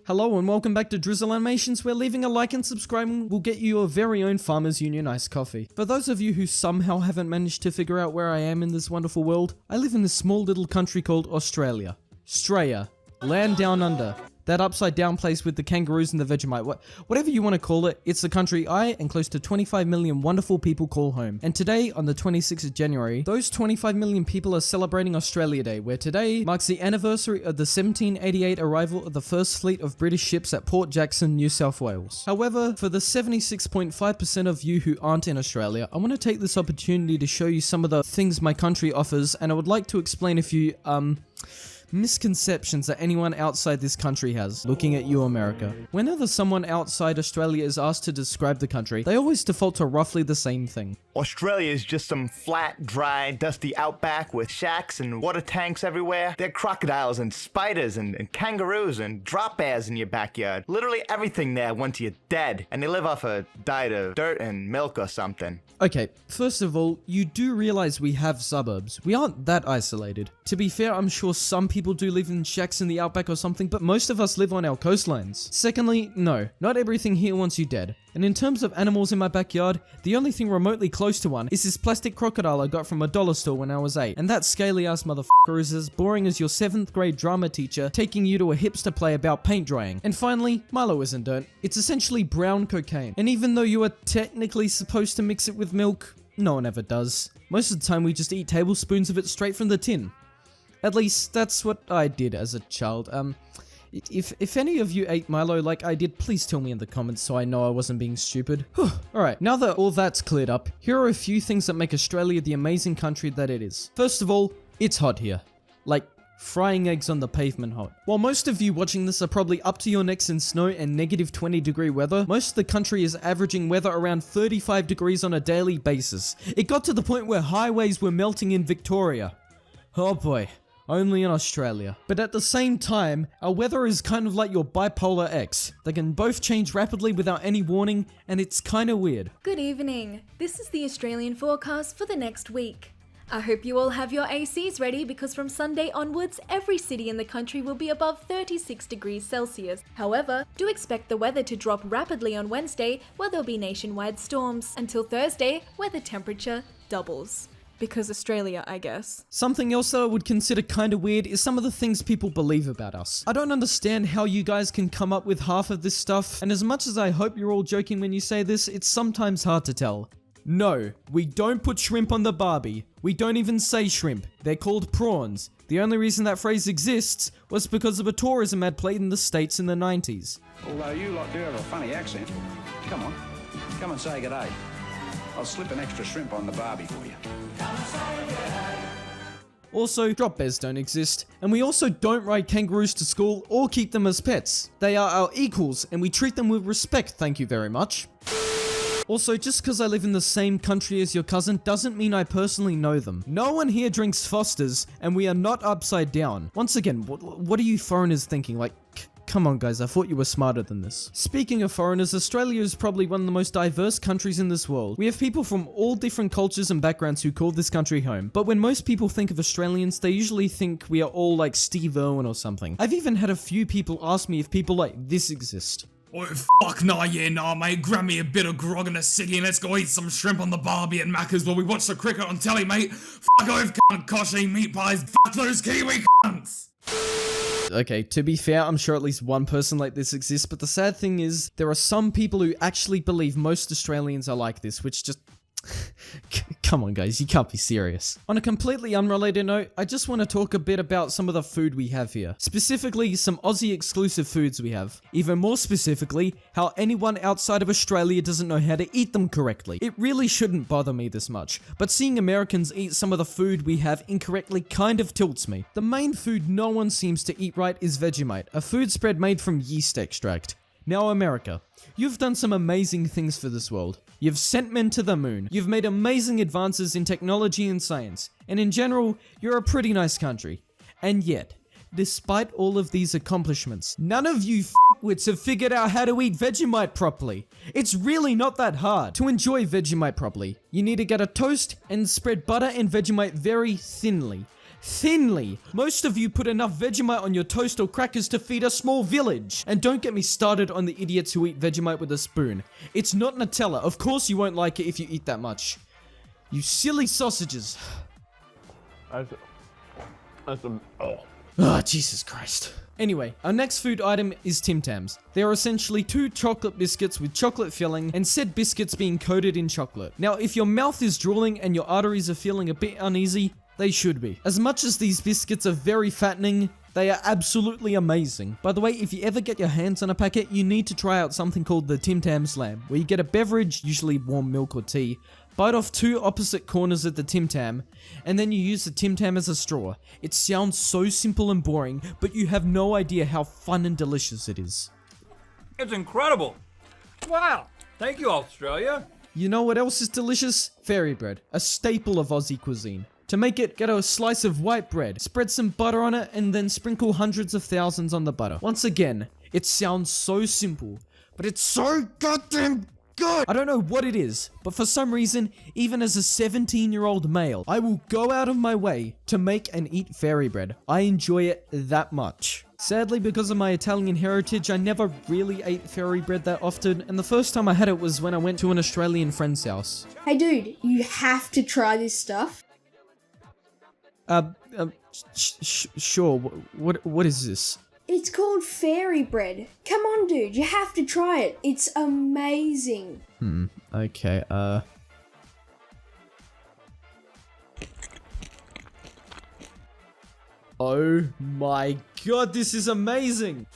Hello and welcome back to Drizzle Animations, where leaving a like and subscribing will get you your very own Farmers Union iced coffee. For those of you who somehow haven't managed to figure out where I am in this wonderful world, I live in this small little country called Australia. Straya. Land down under. That upside down place with the kangaroos and the Vegemite. Whatever you want to call it, it's the country I and close to 25 million wonderful people call home. And today, on the 26th of January, those 25 million people are celebrating Australia Day, where today marks the anniversary of the 1788 arrival of the first fleet of British ships at Port Jackson, New South Wales. However, for the 76.5% of you who aren't in Australia, I want to take this opportunity to show you some of the things my country offers, and I would like to explain a few, misconceptions that anyone outside this country has. Looking at you, America. Whenever someone outside Australia is asked to describe the country, they always default to roughly the same thing. Australia is just some flat, dry, dusty outback with shacks and water tanks everywhere. There are crocodiles and spiders and kangaroos and drop bears in your backyard. Literally everything there once you're dead. And they live off a diet of dirt and milk or something. Okay, first of all, you do realize we have suburbs. We aren't that isolated. To be fair, I'm sure some people do live in shacks in the outback or something, but most of us live on our coastlines. Secondly, no, not everything here wants you dead. And in terms of animals in my backyard, the only thing remotely close to one is this plastic crocodile I got from a dollar store when I was 8. And that scaly ass motherfucker is as boring as your 7th grade drama teacher taking you to a hipster play about paint drying. And finally, Milo isn't dirt. It's essentially brown cocaine. And even though you are technically supposed to mix it with milk, no one ever does. Most of the time we just eat tablespoons of it straight from the tin. At least, that's what I did as a child. If any of you ate Milo like I did, please tell me in the comments so I know I wasn't being stupid. Alright, now that all that's cleared up, here are a few things that make Australia the amazing country that it is. First of all, it's hot here. Like, frying eggs on the pavement hot. While most of you watching this are probably up to your necks in snow and negative 20 degree weather, most of the country is averaging weather around 35 degrees on a daily basis. It got to the point where highways were melting in Victoria. Oh boy. Only in Australia. But at the same time, our weather is kind of like your bipolar ex. They can both change rapidly without any warning, and it's kinda weird. Good evening. This is the Australian forecast for the next week. I hope you all have your ACs ready because from Sunday onwards, every city in the country will be above 36 degrees Celsius. However, do expect the weather to drop rapidly on Wednesday, where there'll be nationwide storms, until Thursday, where the temperature doubles. Because Australia, I guess. Something else that I would consider kinda weird is some of the things people believe about us. I don't understand how you guys can come up with half of this stuff, and as much as I hope you're all joking when you say this, it's sometimes hard to tell. No, we don't put shrimp on the barbie. We don't even say shrimp. They're called prawns. The only reason that phrase exists was because of a tourism ad played in the States in the 90s. Although you lot do have a funny accent. Come on, come and say g'day. I'll slip an extra shrimp on the barbie for you. Also, drop bears don't exist, and we also don't ride kangaroos to school or keep them as pets. They are our equals, and we treat them with respect, thank you very much. Also, just because I live in the same country as your cousin doesn't mean I personally know them. No one here drinks Fosters, and we are not upside down. Once again, what are you foreigners thinking? Like, come on guys, I thought you were smarter than this. Speaking of foreigners, Australia is probably one of the most diverse countries in this world. We have people from all different cultures and backgrounds who call this country home. But when most people think of Australians, they usually think we are all like Steve Irwin or something. I've even had a few people ask me if people like this exist. Oh fuck nah, yeah nah mate, grab me a bit of grog and a ciggy and let's go eat some shrimp on the barbie at Macca's while we watch the cricket on telly mate. Fuck off cunt, Koshi, meat pies, fuck those Kiwi cunts! Okay, to be fair, I'm sure at least one person like this exists, but the sad thing is, there are some people who actually believe most Australians are like this, which just... Come on guys, you can't be serious. On a completely unrelated note, I just want to talk a bit about some of the food we have here. Specifically, some Aussie exclusive foods we have. Even more specifically, how anyone outside of Australia doesn't know how to eat them correctly. It really shouldn't bother me this much, but seeing Americans eat some of the food we have incorrectly kind of tilts me. The main food no one seems to eat right is Vegemite, a food spread made from yeast extract. Now America, you've done some amazing things for this world. You've sent men to the moon. You've made amazing advances in technology and science. And in general, you're a pretty nice country. And yet, despite all of these accomplishments, none of you f***wits have figured out how to eat Vegemite properly. It's really not that hard. To enjoy Vegemite properly, you need to get a toast and spread butter and Vegemite very thinly. thinly. Most of you put enough Vegemite on your toast or crackers to feed a small village. And don't get me started on the idiots who eat Vegemite with a spoon. It's not Nutella. Of course you won't like it if you eat that much. You silly sausages. Oh, Jesus Christ. Anyway, our next food item is Tim Tams. They are essentially 2 chocolate biscuits with chocolate filling, and said biscuits being coated in chocolate. Now, if your mouth is drooling and your arteries are feeling a bit uneasy, they should be. As much as these biscuits are very fattening, they are absolutely amazing. By the way, if you ever get your hands on a packet, you need to try out something called the Tim Tam Slam, where you get a beverage, usually warm milk or tea, bite off 2 opposite corners of the Tim Tam, and then you use the Tim Tam as a straw. It sounds so simple and boring, but you have no idea how fun and delicious it is. It's incredible. Wow. Thank you, Australia. You know what else is delicious? Fairy bread, a staple of Aussie cuisine. To make it, get a slice of white bread, spread some butter on it, and then sprinkle hundreds of thousands on the butter. Once again, it sounds so simple, but it's so goddamn good! I don't know what it is, but for some reason, even as a 17-year-old male, I will go out of my way to make and eat fairy bread. I enjoy it that much. Sadly, because of my Italian heritage, I never really ate fairy bread that often, and the first time I had it was when I went to an Australian friend's house. Hey dude, you have to try this stuff. Sure, what is this? It's called fairy bread. Come on dude, you have to try it. It's amazing. Okay, Oh my god, this is amazing!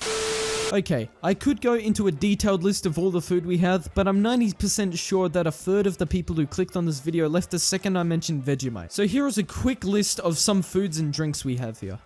Okay, I could go into a detailed list of all the food we have, but I'm 90% sure that 1/3 of the people who clicked on this video left the second I mentioned Vegemite. So here is a quick list of some foods and drinks we have here.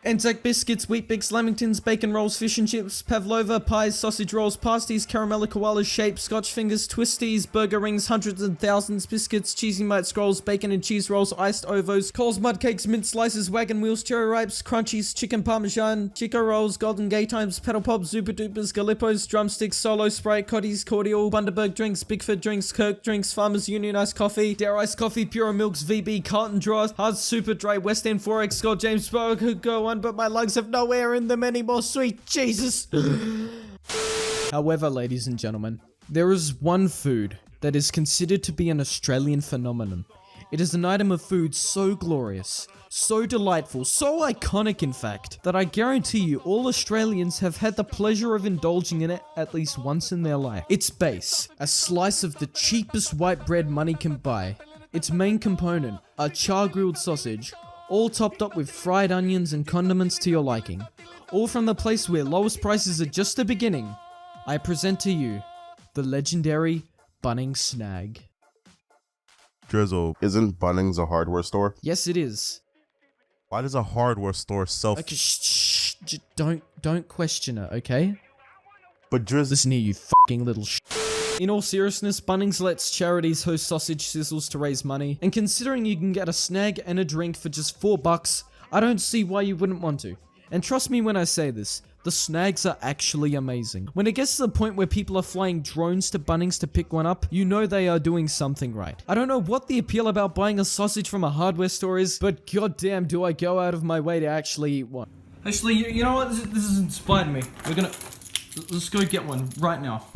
Anzac biscuits, wheat bix, lamingtons, bacon rolls, fish and chips, pavlova, pies, sausage rolls, pasties, caramella koalas, shapes, scotch fingers, twisties, burger rings, hundreds and thousands, biscuits, cheesy mite scrolls, bacon and cheese rolls, iced ovos, Coles mud cakes, mint slices, wagon wheels, cherry ripes, crunchies, chicken parmesan, chico rolls, golden gay times, pedal pops, super dupers, galippos, drumsticks, solo sprite, cotties, cordial, Bundaberg drinks, Bigfoot drinks, Kirk drinks, Farmers Union iced coffee, Dare iced coffee, Pure Milks, VB, Carton Draws, Hard Super Dry, West End Forex, Scott James Sparrow could go on, but my lungs have no air in them anymore, sweet Jesus. However, ladies and gentlemen, there is one food that is considered to be an Australian phenomenon. It is an item of food so glorious, so delightful, so iconic in fact, that I guarantee you all Australians have had the pleasure of indulging in it at least once in their life. Its base, a slice of the cheapest white bread money can buy. Its main component, a char-grilled sausage, all topped up with fried onions and condiments to your liking. All from the place where lowest prices are just the beginning. I present to you, the legendary Bunnings Snag. Drizzle, isn't Bunnings a hardware store? Yes, it is. Why does a hardware store sell... Okay, don't question it, okay? But Drizzle... Listen here, you fucking little In all seriousness, Bunnings lets charities host sausage sizzles to raise money, and considering you can get a snag and a drink for just $4, I don't see why you wouldn't want to. And trust me when I say this, the snags are actually amazing. When it gets to the point where people are flying drones to Bunnings to pick one up, you know they are doing something right. I don't know what the appeal about buying a sausage from a hardware store is, but goddamn do I go out of my way to actually eat one. Actually, you know what? This has inspired me. Let's go get one right now.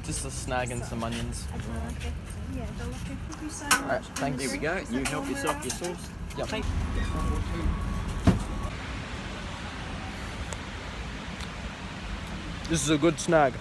Just a snag and some onions. Alright, thanks. Here we go. You help yourself your sauce. Yep. This is a good snag.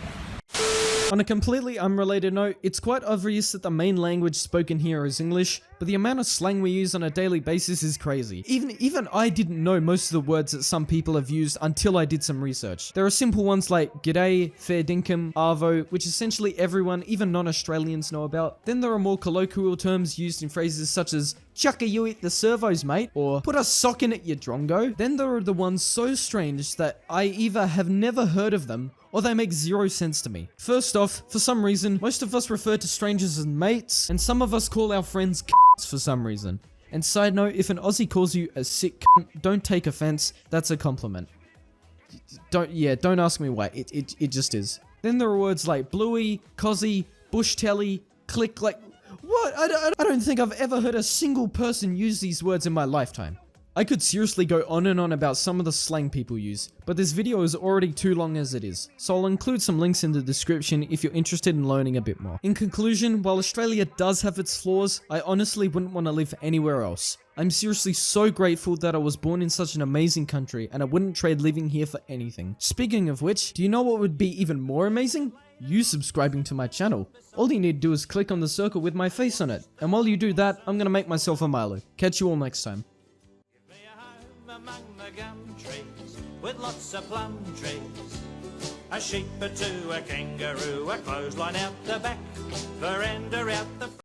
On a completely unrelated note, it's quite obvious that the main language spoken here is English, but the amount of slang we use on a daily basis is crazy. Even I didn't know most of the words that some people have used until I did some research. There are simple ones like g'day, fair dinkum, arvo, which essentially everyone, even non-Australians, know about. Then there are more colloquial terms used in phrases such as chucka you eat the servos mate, or put a sock in it you drongo. Then there are the ones so strange that I either have never heard of them or they make zero sense to me. First off, for some reason, most of us refer to strangers as mates, and some of us call our friends c***s for some reason. And side note, if an Aussie calls you a sick c***, don't take offense, that's a compliment. Don't ask me why, it just is. Then there are words like bluey, cozzy, bush telly, click, like, what? I don't think I've ever heard a single person use these words in my lifetime. I could seriously go on and on about some of the slang people use, but this video is already too long as it is, so I'll include some links in the description if you're interested in learning a bit more. In conclusion, while Australia does have its flaws, I honestly wouldn't want to live anywhere else. I'm seriously so grateful that I was born in such an amazing country, and I wouldn't trade living here for anything. Speaking of which, do you know what would be even more amazing? You subscribing to my channel. All you need to do is click on the circle with my face on it, and while you do that, I'm gonna make myself a Milo. Catch you all next time. Among the gum trees, with lots of plum trees, a sheep or two, a kangaroo, a clothesline out the back, veranda out the front.